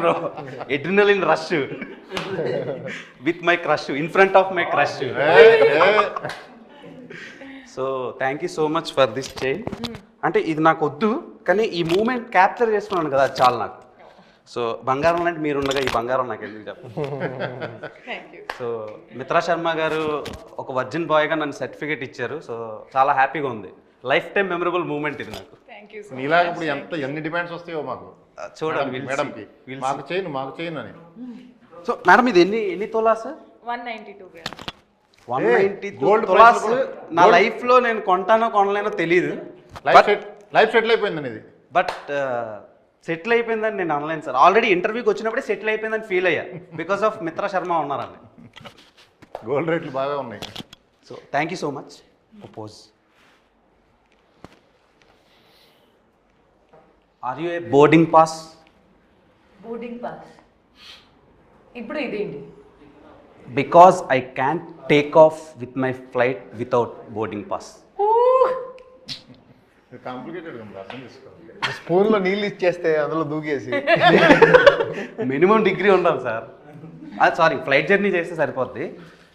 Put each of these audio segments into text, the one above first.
Bro adrenaline rush with my crush in front of my crush. So thank you so much for this chain. అంటే ఇది నాకు వద్దు, కానీ ఈ moment capture చేసుకున్నాను కదా, అది చాలు నాకు. సో బంగారం లాంటి మీరు ఉండగా ఈ బంగారం నాకు ఎందుకు చెప్పండి. సో మిత్రా శర్మ గారు ఒక వర్జిన్ బాయ్గా నన్ను సర్టిఫికేట్ ఇచ్చారు. సో చాలా హ్యాపీగా ఉంది. లైఫ్ టైం మెమరబుల్ మూమెంట్ ఇది నాకు. నీలా ఇప్పుడు ఎన్ని డిమాండ్స్ వస్తాయో మాకు చూడండి మేడంకి, మాకు చేయను అని. సో మేడం ఇది ఎన్ని తోలా సార్? 192 grams. 192 తులాస్. నా లైఫ్లో నేను కొంటానో కొనలేనో తెలియదు. లైఫ్ సెటిల్ అయిపోయిందని ఇది. బట్ సెటిల్ అయిపోయిందని నేను అనలేను సార్. ఆల్రెడీ ఇంటర్వ్యూకి వచ్చినప్పుడే సెటిల్ అయిపోయిందని ఫీల్ అయ్యా, బికాస్ ఆఫ్ మిత్రా శర్మ ఉన్నారని. గోల్డ్ రేట్లు బాగా ఉన్నాయి. So thank you so much. Pause. Are you a boarding pass? Boarding pass. ఇప్పుడు ఇదేంటి? Because I can take off with my flight without boarding pass. Complicated అర్థం చేసుకోవాలి. స్పూన్లో నీళ్ళు ఇచ్చేస్తే అందులో దూకేసి మినిమం డిగ్రీ ఉండాలి సార్. సారీ, ఫ్లైట్ జర్నీ చేస్తే సరిపోద్ది.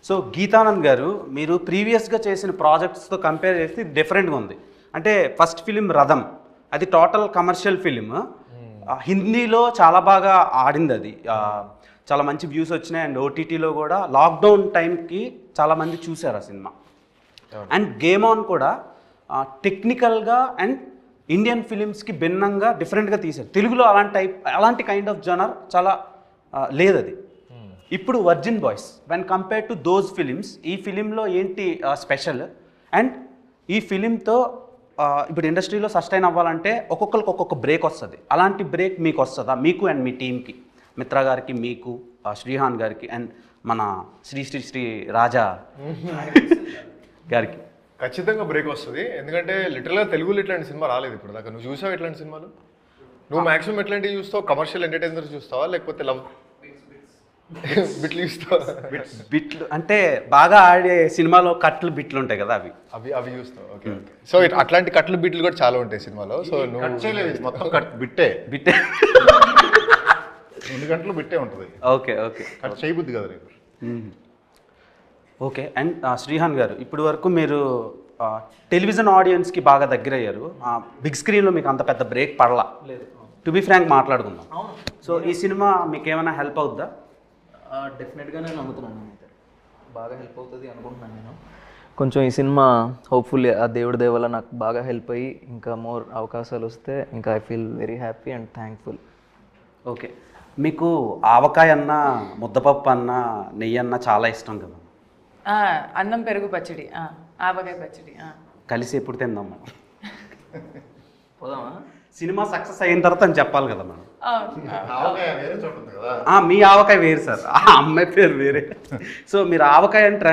సో గీతానంద్ గారు, మీరు ప్రీవియస్గా చేసిన ప్రాజెక్ట్స్తో కంపేర్ చేస్తే డిఫరెంట్గా ఉంది. అంటే ఫస్ట్ ఫిలిం రథం, అది టోటల్ కమర్షియల్ ఫిలిం. హిందీలో చాలా బాగా ఆడింది అది, చాలా మంచి వ్యూస్ వచ్చినాయి. అండ్ ఓటీటీలో కూడా లాక్డౌన్ టైంకి చాలామంది చూశారు ఆ సినిమా. అండ్ గేమ్ ఆన్ కూడా టెక్నికల్గా అండ్ ఇండియన్ ఫిలిమ్స్కి భిన్నంగా డిఫరెంట్గా తీశారు. తెలుగులో అలాంటి కైండ్ ఆఫ్ జనర్ చాలా లేదు అది. ఇప్పుడు virgin boys when compare to those films, ఈ ఫిలింలో ఏంటి స్పెషల్? అండ్ ఈ ఫిలింతో ఇప్పుడు ఇండస్ట్రీలో సస్టైన్ అవ్వాలంటే ఒక్కొక్కరికి ఒక్కొక్క బ్రేక్ వస్తుంది. అలాంటి బ్రేక్ మీకు వస్తుందా? మీకు అండ్ మీ టీంకి, మిత్రా గారికి, మీకు, శ్రీహాన్ గారికి, అండ్ మన శ్రీ రాజా గారికి? ఖచ్చితంగా బ్రేక్ వస్తుంది. ఎందుకంటే లిటరల్గా తెలుగులో ఇట్లాంటి సినిమా రాలేదు ఇప్పుడు దాకా. నువ్వు చూసావు ఇట్లాంటి సినిమాలు? నువ్వు మాక్సిమం ఎట్లాంటివి చూస్తావు? కమర్షియల్ ఎంటర్టైనర్ చూస్తావా, లేకపోతే లవ్ బిట్లు చూస్తావా? బిట్లు అంటే బాగా ఆడే సినిమాలో కట్లు బిట్లు ఉంటాయి కదా, అవి చూస్తావు. ఓకే. సో అట్లాంటి కట్లు బిట్లు కూడా చాలా ఉంటాయి సినిమాలో. సో నువ్వు మొత్తం బిట్టే 2 గంటలు బిట్టే ఉంటుంది. ఓకే కట్ చేయబుద్ది కదా రేపు. ఓకే. అండ్ శ్రీహాన్ గారు, ఇప్పటి వరకు మీరు టెలివిజన్ ఆడియన్స్కి బాగా దగ్గర అయ్యారు. బిగ్ స్క్రీన్లో మీకు అంత పెద్ద బ్రేక్ పడలా. లేదు. టు బి ఫ్రాంక్ మాట్లాడుకుందాం. సో ఈ సినిమా మీకు ఏమైనా హెల్ప్ అవుద్దా? డెఫినెట్గా నేను నమ్ముతున్నాను. అయితే బాగా హెల్ప్ అవుతుంది అనుకుంటున్నాను నేను. కొంచెం ఈ సినిమా హోప్ఫుల్లీ ఆ దేవుడి దయ వల్ల నాకు బాగా హెల్ప్ అయ్యి ఇంకా మోర్ అవకాశాలు వస్తే ఇంకా I feel very happy and thankful. Okay. మీకు ఆవకాయ అన్న, ముద్దపప్పు అన్న, నెయ్యి అన్న చాలా ఇష్టం కదా? అన్నం పెరుగు పచ్చడి, ఆవకాయ పచ్చడి కలిసి ఎప్పుడు తిందాం మనం? పోదామా? సినిమా సక్సెస్ అయిన తర్వాత అని చెప్పాలి కదా మనం. వేరే చోట ఉంది కదా. మీ ఆవకాయ వేరు సార్, ఆ అమ్మాయి పేరు వేరే. సో మీరు ఆవకాయ అని ట్రెండ్